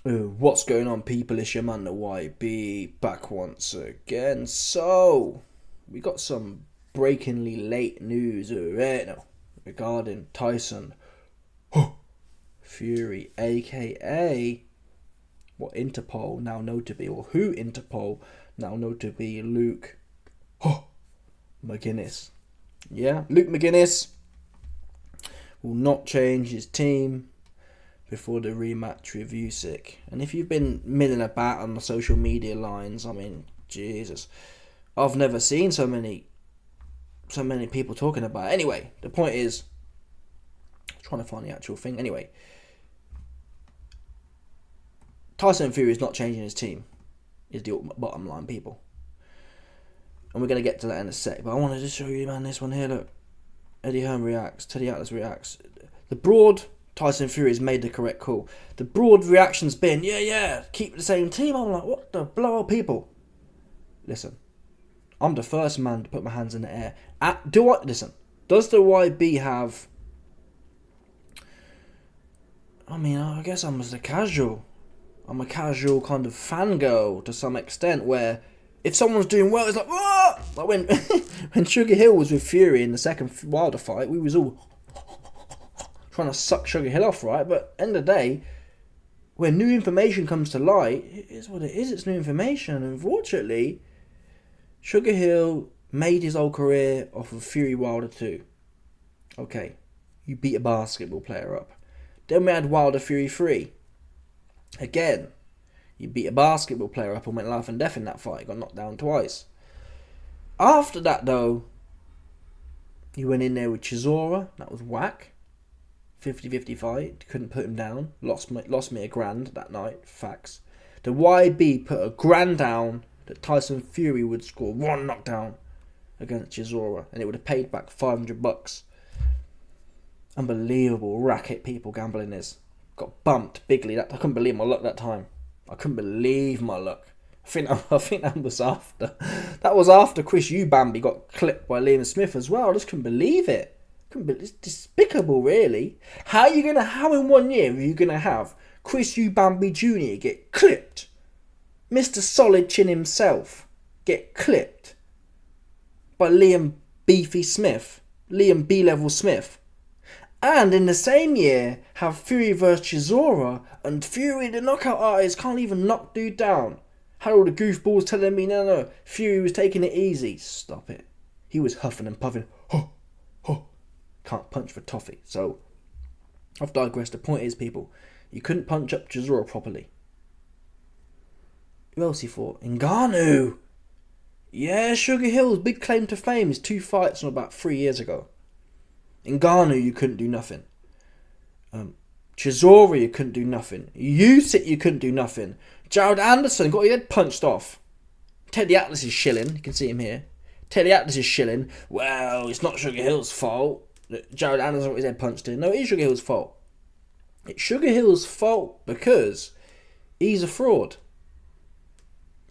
What's going on, people? It's your man, the YB, back once again. So, we got some breakingly late news right now regarding Tyson Fury, aka what Interpol now know to be, or who Interpol now know to be Luke McGuinness. Yeah, Luke McGuinness will not change his team before the rematch with Usyk. And if you've been milling about on the social media lines, I mean, Jesus, I've never seen so many people talking about it. Anyway, the point is, I'm trying to find the actual thing. Anyway, Tyson Fury is not changing his team, is the bottom line, people. And we're going to get to that in a sec. But I wanted to show you, man, this one here. Look, Eddie Hearn reacts. Teddy Atlas reacts. The broad Tyson Fury has made the correct call. The broad reaction's been, yeah, keep the same team. I'm like, what the blow, people? Listen, I'm the first man to put my hands in the air. Listen, does the YB have... I mean, I guess I'm just a casual. I'm a casual kind of fangirl to some extent, where if someone's doing well, it's like, ah! Like when when SugarHill was with Fury in the second Wilder fight, we was all trying to suck SugarHill off, right? But end of the day, when new information comes to light, it is what it is. It's new information. Unfortunately, SugarHill made his whole career off of Fury Wilder 2. Okay, you beat a basketball player up. Then we had Wilder Fury 3. Again, you beat a basketball player up and went life and death in that fight. Got knocked down twice. After that, though, you went in there with Chisora. That was whack. 50-50 fight. Couldn't put him down. Lost me $1,000 that night. Facts. The YB put $1,000 down that Tyson Fury would score one knockdown against Chisora, and it would have paid back $500. Unbelievable racket people gambling is. Got bumped bigly. I couldn't believe my luck that time. I couldn't believe my luck. I think that was after. That was after Chris Bambi got clipped by Liam Smith as well. I just couldn't believe it. It's despicable, really. How in 1 year are you gonna have Chris Bambi Jr. get clipped? Mr. Solid Chin himself get clipped by Liam Beefy Smith, Liam B-Level Smith. And in the same year, have Fury vs Chisora, and Fury, the knockout artist, can't even knock dude down. Had all the goofballs telling me, no, Fury was taking it easy. Stop it. He was huffing and puffing. Can't punch for toffee. So, I've digressed. The point is, people, you couldn't punch up Chisora properly. Who else he fought? Ngannou. Yeah, SugarHill's big claim to fame is 2 fights from about 3 years ago. Ngannou, you couldn't do nothing. Chisora, you couldn't do nothing. Usyk, you couldn't do nothing. Jared Anderson got his head punched off. Teddy Atlas is shilling. You can see him here. Teddy Atlas is shilling. Well, it's not SugarHill's fault that Jared Anderson got his head punched in. No, it is SugarHill's fault. It's SugarHill's fault because he's a fraud.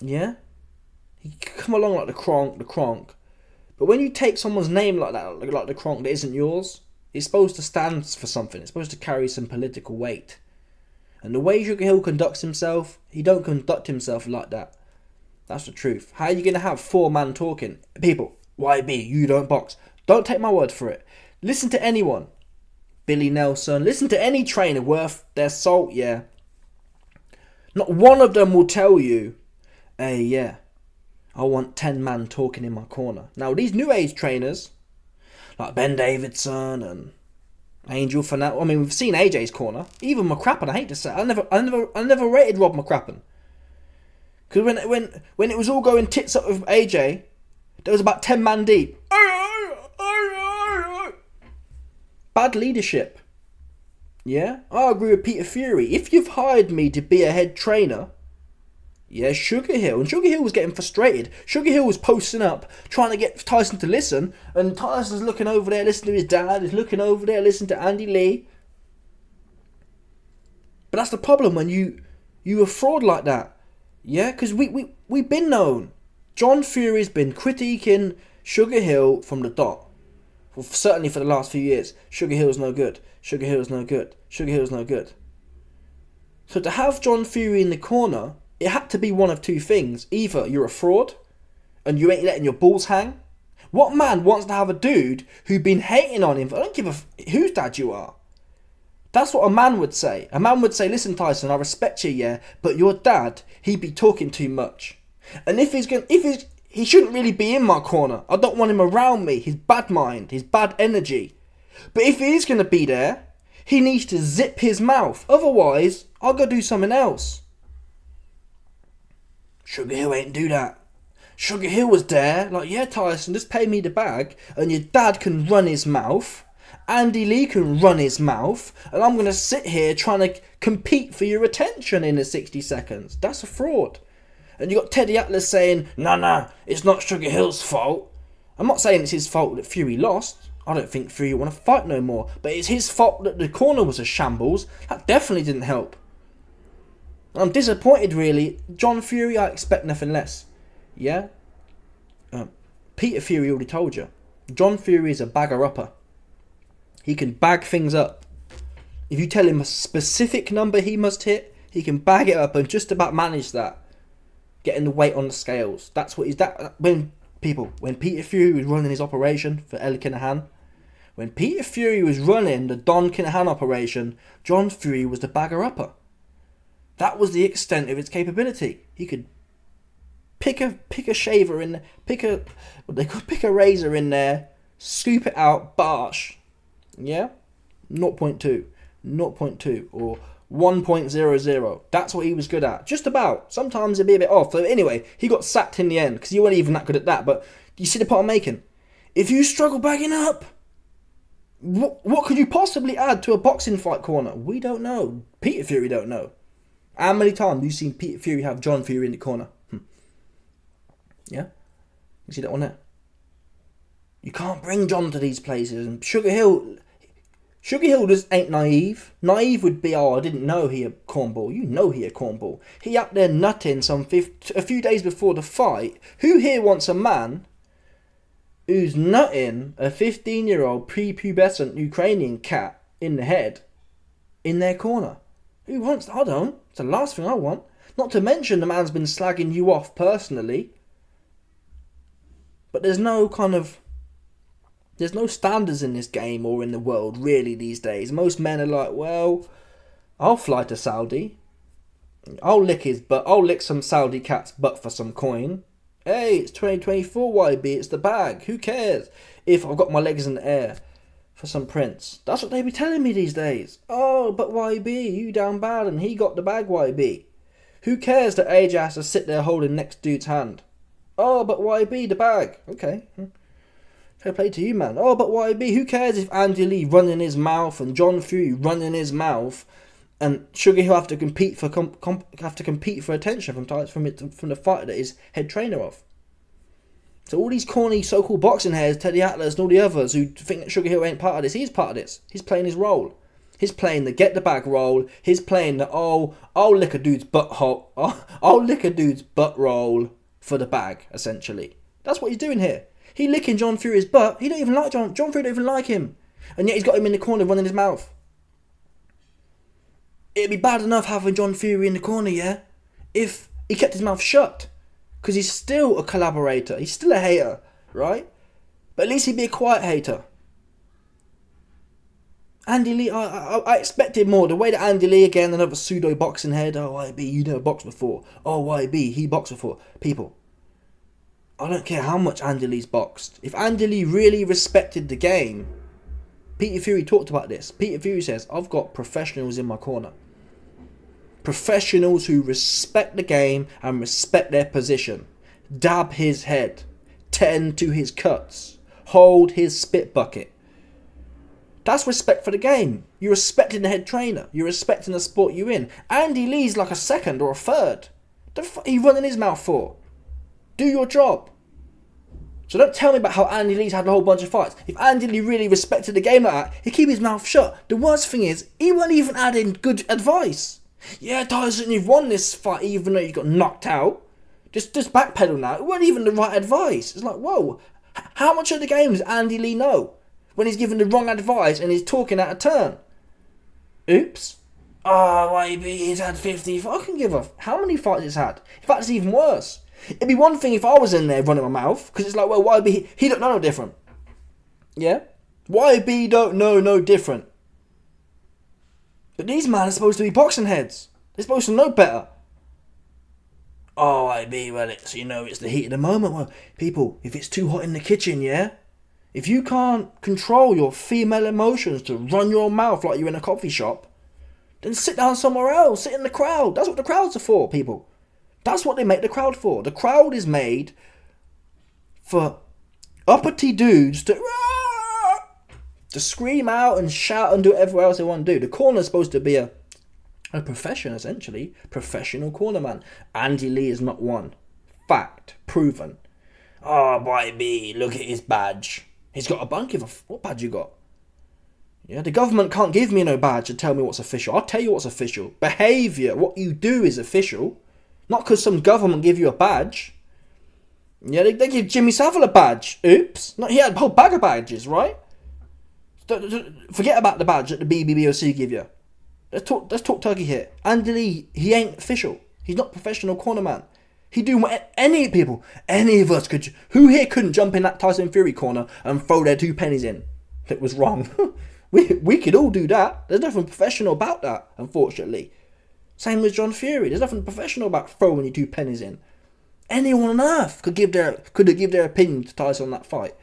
Yeah? He can come along like the Kronk. But when you take someone's name like that, like the Kronk that isn't yours, it's supposed to stand for something. It's supposed to carry some political weight. And the way SugarHill conducts himself, he don't conduct himself like that. That's the truth. How are you going to have 4 man talking? People, YB, you don't box. Don't take my word for it. Listen to anyone. Billy Nelson. Listen to any trainer worth their salt, yeah. Not one of them will tell you, hey, yeah, I want 10 man talking in my corner. Now, these new age trainers, like Ben Davidson and Angel Fernandez, I mean, we've seen AJ's corner. Even McCrappen, I hate to say it, I never rated Rob McCrappen. Because when it was all going tits up with AJ, there was about 10 man deep. Bad leadership. Yeah? I agree with Peter Fury. If you've hired me to be a head trainer, yeah, SugarHill. And SugarHill was getting frustrated. SugarHill was posting up, trying to get Tyson to listen. And Tyson's looking over there, listening to his dad. He's looking over there, listening to Andy Lee. But that's the problem when you a fraud like that. Yeah, because we've been known. John Fury's been critiquing SugarHill from the dot. Well, certainly for the last few years. SugarHill's no good. SugarHill's no good. SugarHill's no good. So to have John Fury in the corner, it had to be one of two things. Either you're a fraud and you ain't letting your balls hang. What man wants to have a dude who's been hating on him? I don't give a whose dad you are. That's what a man would say. A man would say, listen, Tyson, I respect you, yeah, but your dad, he be talking too much. And he shouldn't really be in my corner. I don't want him around me. His bad mind, his bad energy. But if he is going to be there, he needs to zip his mouth. Otherwise, I'll go do something else. SugarHill ain't do that. SugarHill was there, like, yeah, Tyson, just pay me the bag, and your dad can run his mouth. Andy Lee can run his mouth, and I'm going to sit here trying to compete for your attention in the 60 seconds. That's a fraud. And you got Teddy Atlas saying, nah, it's not SugarHill's fault. I'm not saying it's his fault that Fury lost. I don't think Fury want to fight no more. But it's his fault that the corner was a shambles. That definitely didn't help. I'm disappointed, really. John Fury, I expect nothing less. Yeah? Peter Fury already told you. John Fury is a bagger-upper. He can bag things up. If you tell him a specific number he must hit, he can bag it up and just about manage that. Getting the weight on the scales. That's what he's... When Peter Fury was running his operation for El Kinahan, when Peter Fury was running the Don Kinahan operation, John Fury was the bagger-upper. That was the extent of his capability. He could pick a shaver in, pick a razor in there, scoop it out, barsh. Yeah? 0.2, or 1.00. That's what he was good at. Just about. Sometimes it'd be a bit off. So anyway, he got sacked in the end because he wasn't even that good at that. But you see the point I'm making? If you struggle bagging up, what could you possibly add to a boxing fight corner? We don't know. Peter Fury don't know. How many times have you seen Peter Fury have John Fury in the corner? Yeah? You see that one there? You can't bring John to these places. And SugarHill just ain't naive. Naive would be, I didn't know he a cornball. You know he a cornball. He up there nutting a few days before the fight. Who here wants a man who's nutting a 15-year-old prepubescent Ukrainian cat in the head in their corner? Who wants that? I don't. It's the last thing I want. Not to mention the man's been slagging you off personally. But there's no standards in this game or in the world really these days. Most men are like, well, I'll fly to Saudi. I'll lick some Saudi cat's butt for some coin. Hey, it's 2024 YB, it's the bag. Who cares if I've got my legs in the air for some prince? That's what they be telling me these days. Oh, but YB, you down bad and he got the bag, YB. Who cares that AJ has to sit there holding next dude's hand? Oh, but YB, the bag. Okay. Fair play to you, man. Oh, but YB, who cares if Andy Lee running his mouth and John Fury running his mouth and SugarHill have to compete for attention from the fighter that his head trainer of. So all these corny so-called boxing heads, Teddy Atlas and all the others who think that SugarHill ain't part of this, he's part of this. He's playing his role. He's playing the get the bag role. He's playing the I'll lick a dude's butthole. I'll lick a dude's butt roll for the bag, essentially. That's what he's doing here. He licking John Fury's butt. He don't even like John Fury don't even like him. And yet he's got him in the corner running his mouth. It'd be bad enough having John Fury in the corner, yeah? If he kept his mouth shut. Because he's still a collaborator. He's still a hater, right? But at least he'd be a quiet hater. Andy Lee, I expected more. The way that Andy Lee, again, another pseudo boxing head. Oh, YB, you never boxed before. Oh, YB, he boxed before. People, I don't care how much Andy Lee's boxed. If Andy Lee really respected the game, Peter Fury talked about this. Peter Fury says, I've got professionals in my corner. Professionals who respect the game and respect their position. Dab his head. Tend to his cuts. Hold his spit bucket. That's respect for the game. You're respecting the head trainer. You're respecting the sport you're in. Andy Lee's like a second or a third. The fuck are you running his mouth for? Do your job. So don't tell me about how Andy Lee's had a whole bunch of fights. If Andy Lee really respected the game like that, he'd keep his mouth shut. The worst thing is, he wasn't even adding good advice. Yeah, Tyson, you've won this fight even though you got knocked out. Just backpedal now. It wasn't even the right advice. It's like, whoa. How much of the game does Andy Lee know? When he's giving the wrong advice and he's talking out of turn. Oops. Oh, maybe he's had 50. I can give a how many fights he's had. In fact, it's even worse. It'd be one thing if I was in there running my mouth, because it's like, well, YB, he don't know no different. Yeah? YB don't know no different. But these men are supposed to be boxing heads. They're supposed to know better. Oh, YB, well, it's the heat of the moment. Well, people, if it's too hot in the kitchen, yeah? If you can't control your female emotions to run your mouth like you're in a coffee shop, then sit down somewhere else. Sit in the crowd. That's what the crowds are for, people. That's what they make the crowd for. The crowd is made for uppity dudes to scream out and shout and do whatever else they want to do. The corner's supposed to be a profession, essentially. Professional cornerman. Andy Lee is not one. Fact. Proven. Oh, YB, look at his badge. He's got a bunch of... What badge you got? Yeah, the government can't give me no badge to tell me what's official. I'll tell you what's official. Behaviour, what you do is official. Not because some government give you a badge. Yeah, they give Jimmy Savile a badge. Oops. No, he had a whole bag of badges, right? Forget about the badge that the BBBOC give you. Let's talk turkey here. Andy Lee, he ain't official. He's not professional cornerman. He do what any of us could. Who here couldn't jump in that Tyson Fury corner and throw their 2 pennies in? That was wrong. We could all do that. There's nothing professional about that, unfortunately. Same with John Fury. There's nothing professional about throwing your 2 pennies in. Anyone on earth could give their opinion to Tyson on that fight.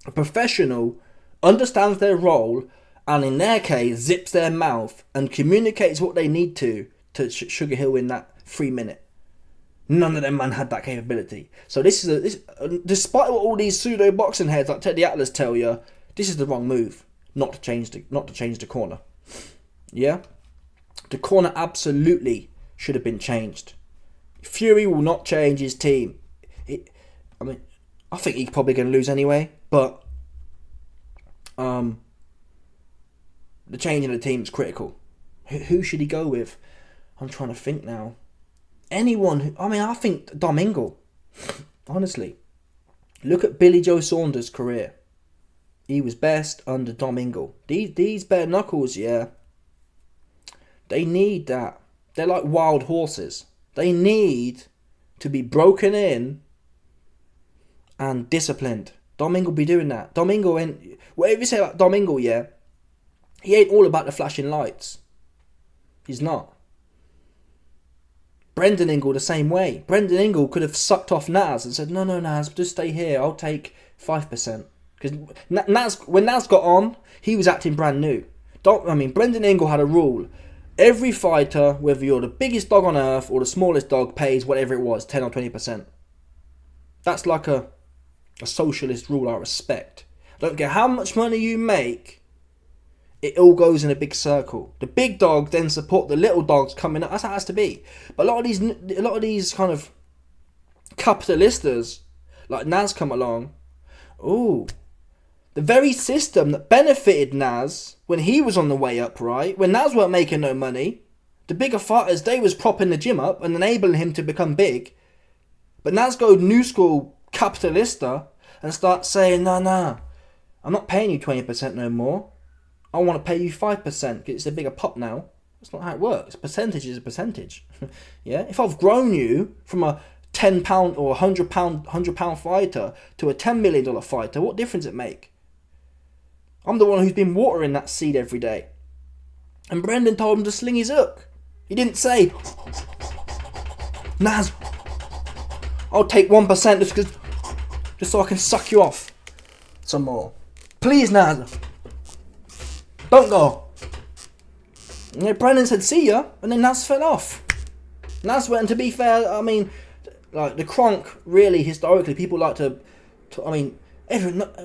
A professional understands their role and in their case zips their mouth and communicates what they need to SugarHill in that 3 minute. None of them man had that capability. So this is despite what all these pseudo boxing heads like Teddy Atlas tell you, this is the wrong move. Not to change the corner. Yeah? The corner absolutely should have been changed. Fury will not change his team. I think he's probably going to lose anyway, but the change in the team is critical. Who should he go with? I'm trying to think now. Anyone I think Domingo. Honestly. Look at Billy Joe Saunders' career. He was best under Domingo. These bare knuckles, yeah. They need that. They're like wild horses. They need to be broken in and disciplined. Domingo be doing that. Domingo ain't... Whatever you say about Domingo, yeah, he ain't all about the flashing lights. He's not. Brendan Ingle the same way. Brendan Ingle could have sucked off Naz and said, no, Naz, just stay here. I'll take 5%. Because when Naz got on, he was acting brand new. Brendan Ingle had a rule. Every fighter, whether you're the biggest dog on earth or the smallest dog, pays whatever it was, 10 or 20%. That's like a socialist rule I respect. I don't care how much money you make, it all goes in a big circle. The big dogs then support the little dogs coming up. That's how it has to be. But a lot of these kind of capitalistas, like Naz, come along. Ooh. The very system that benefited Naz when he was on the way up, right? When Naz weren't making no money, the bigger fighters, they was propping the gym up and enabling him to become big. But Naz go new school capitalista and start saying, no, I'm not paying you 20% no more. I want to pay you 5% because it's a bigger pot now. That's not how it works. Percentage is a percentage. Yeah? If I've grown you from a £10 or £100 fighter to a $10 million fighter, what difference it make? I'm the one who's been watering that seed every day. And Brendan told him to sling his hook. He didn't say, Naz, I'll take 1% just so I can suck you off some more. Please, Naz, don't go. And Brendan said, see ya, and then Naz fell off. Naz went, and to be fair, like the Kronk, really, historically, people like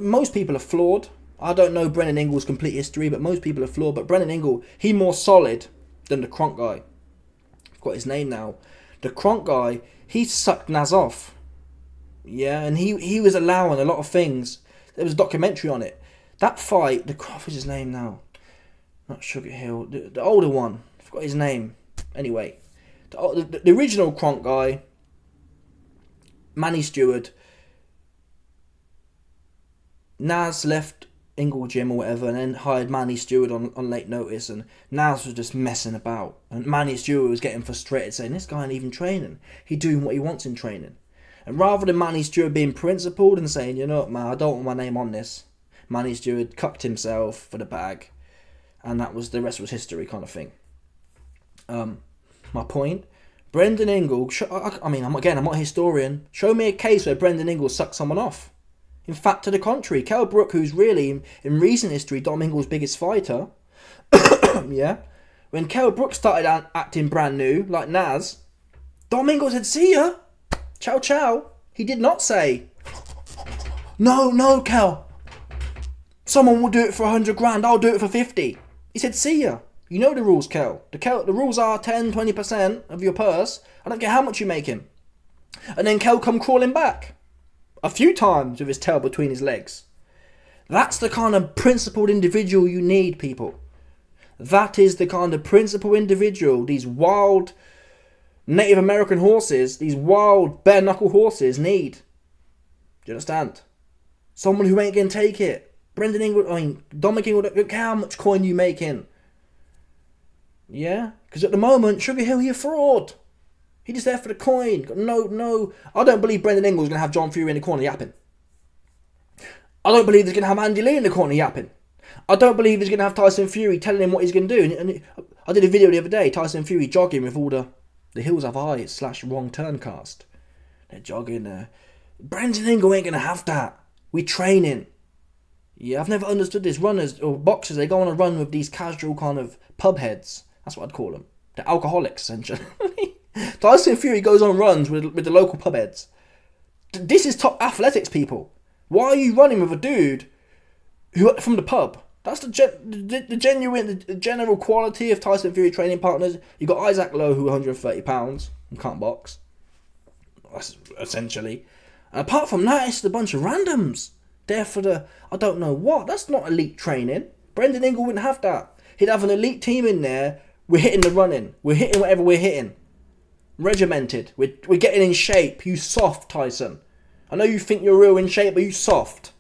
most people are flawed. I don't know Brendan Ingle's complete history, but most people are flawed. But Brendan Ingle, he more solid than the Kronk guy. I've got his name now. The Kronk guy, he sucked Naz off. Yeah, and he was allowing a lot of things. There was a documentary on it. That fight, what's his name now? Not SugarHill, the older one. I forgot his name. Anyway, the original Kronk guy, Manny Steward. Naz left Ingle gym or whatever, and then hired Manny Steward on late notice, and Naz was just messing about. And Manny Steward was getting frustrated, saying, this guy ain't even training. He's doing what he wants in training. And rather than Manny Steward being principled and saying, you know what, man, I don't want my name on this, Manny Steward cucked himself for the bag, and the rest was history kind of thing. My point, Brendan Ingle, I'm not a historian, show me a case where Brendan Ingle sucked someone off. In fact, to the contrary, Kell Brook, who's really, in recent history, Dom Ingle's biggest fighter, yeah, when Kell Brook started acting brand new, like Naz, Dom Ingle said, see ya, ciao ciao. He did not say, no, Kell, someone will do it for 100 grand, I'll do it for 50. He said, see ya. You know the rules, Kell. The rules are 10, 20% of your purse. I don't care how much you make him. And then Kell come crawling back. A few times with his tail between his legs. That's the kind of principled individual you need, people. That is the kind of principled individual these wild Native American horses, these wild bare-knuckle horses need. Do you understand? Someone who ain't going to take it. Dominic Ingle, look how much coin you making. Yeah? Because at the moment, SugarHill, he a fraud. He just there for the coin. No. I don't believe Brendan Ingle's going to have John Fury in the corner yapping. I don't believe he's going to have Andy Lee in the corner yapping. I don't believe he's going to have Tyson Fury telling him what he's going to do. And I did a video the other day, Tyson Fury jogging with all the Hills Have Eyes / Wrong Turn cast. They're jogging there. Brendan Ingle ain't going to have that. We training. Yeah, I've never understood this. Runners or boxers, they go on a run with these casual kind of pub heads. That's what I'd call them. They're alcoholics, essentially. Tyson Fury goes on runs with the local pub heads. This is top athletics, people. Why are you running with a dude who from the pub? That's the general quality of Tyson Fury training partners. You got Isaac Lowe, who 130 pounds and can't box. That's essentially. And apart from that, it's a bunch of randoms. There for the I don't know what. That's not elite training. Brendan Ingle wouldn't have that. He'd have an elite team in there. We're hitting the running. We're hitting whatever we're hitting. Regimented. We're getting in shape. You soft, Tyson. I know you think you're real in shape, but you soft.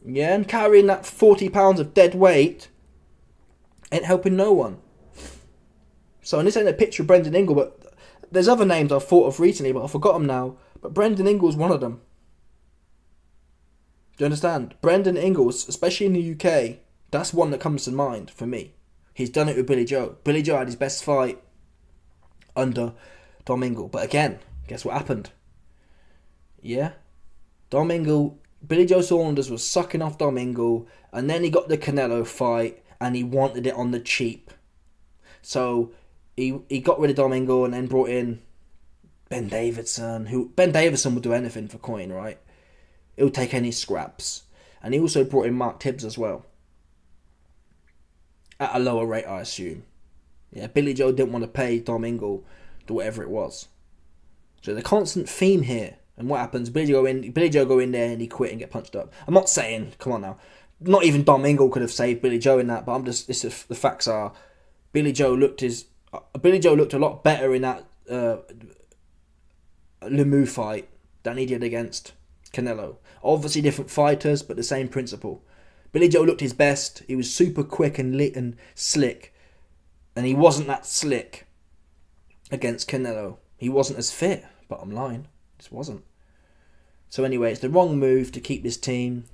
Yeah, and carrying that 40 pounds of dead weight ain't helping no one. So, and this ain't a picture of Brendan Ingle, but there's other names I've thought of recently, but I forgot them now. But Brendan Ingle's one of them. Do you understand? Brendan Ingle, especially in the UK, that's one that comes to mind for me. He's done it with Billy Joe. Billy Joe had his best fight under Dom Ingle. But again, guess what happened? Yeah? Billy Joe Saunders was sucking off Dom Ingle, and then he got the Canelo fight, and he wanted it on the cheap. So, he got rid of Dom Ingle and then brought in Ben Davison. Ben Davison would do anything for coin, right? He'll take any scraps. And he also brought in Mark Tibbs as well. At a lower rate, I assume. Yeah, Billy Joe didn't want to pay Dom Ingle to whatever it was. So the constant theme here. And what happens? Billy Joe go in there and he quit and get punched up. I'm not saying, come on now, not even Dom Ingle could have saved Billy Joe in that. But the facts are, Billy Joe looked a lot better in that Lemieux fight than he did against Canelo. Obviously different fighters, but the same principle. Billy Joe looked his best. He was super quick and lit and slick. And he wasn't that slick against Canelo. He wasn't as fit, bottom line. Just wasn't. So anyway, it's the wrong move to keep this team.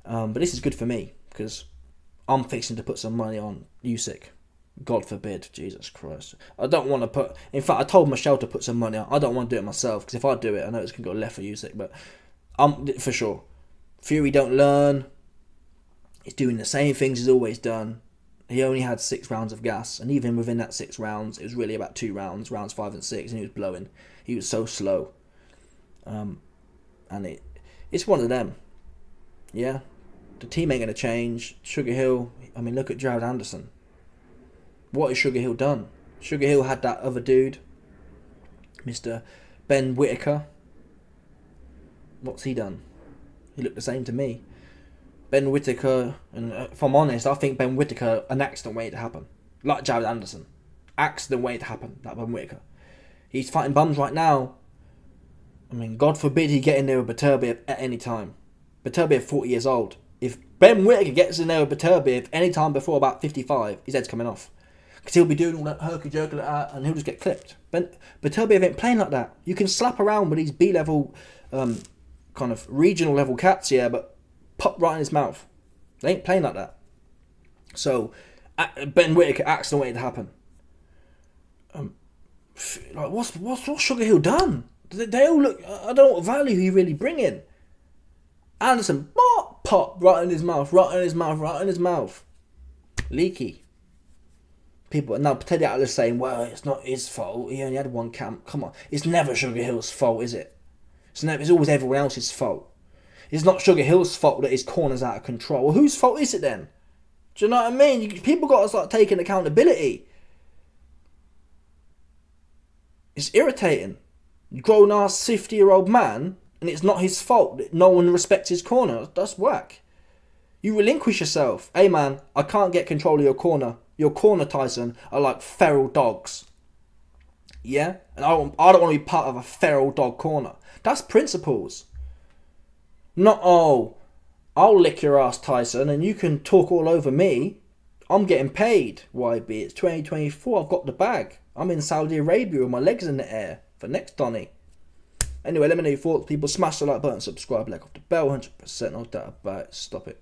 But this is good for me, because I'm fixing to put some money on Usyk. God forbid, Jesus Christ. I don't want to put... In fact, I told Michelle to put some money on. I don't want to do it myself, because if I do it, I know it's going to go left for Usyk, but for sure. Fury don't learn. He's doing the same things he's always done. He only had 6 rounds of gas, and even within that 6 rounds, it was really about 2 rounds, rounds 5 and 6, and he was blowing. He was so slow. And it's one of them. Yeah? The team ain't going to change. SugarHill, I mean, look at Jared Anderson. What has SugarHill done? SugarHill had that other dude, Mr. Ben Whittaker. What's he done? He looked the same to me. Ben Whittaker, and if I'm honest, I think Ben Whittaker, an accident waiting to happen. Like Jared Anderson. Accident waiting to happen, like Ben Whittaker. He's fighting bums right now. I mean, God forbid he get in there with Beterbiev at any time. Beterbiev 40 years old. If Ben Whittaker gets in there with Beterbiev any time before about 55, his head's coming off. Because he'll be doing all that herky-jerky like that, and he'll just get clipped. Beterbiev ain't playing like that. You can slap around with these B-level, kind of regional-level cats, yeah, but pop right in his mouth. They ain't playing like that. So, Ben Whittaker accident waiting to happen. Like, what's SugarHill done? They all look... I don't know what value he really bringing. Anderson, pop, right in his mouth, right in his mouth, right in his mouth. Leaky. People now Teddy Atlas saying, well, it's not his fault. He only had one camp. Come on, it's never SugarHill's fault, is it? It's always everyone else's fault. It's not SugarHill's fault that his corner's out of control. Well, whose fault is it then? Do you know what I mean? People got to start taking accountability. It's irritating. Grown ass 50-year-old man, and it's not his fault that no one respects his corner. That's whack. You relinquish yourself. Hey man, I can't get control of your corner. Your corner, Tyson, are like feral dogs. Yeah? And I don't want to be part of a feral dog corner. That's principles. Not, oh, I'll lick your ass, Tyson, and you can talk all over me. I'm getting paid, YB. It's 2024. I've got the bag. I'm in Saudi Arabia with my legs in the air for next Donny. Anyway, let me know your thoughts. People, smash the like button, subscribe, like off the bell, 100%. No doubt about it. Stop it.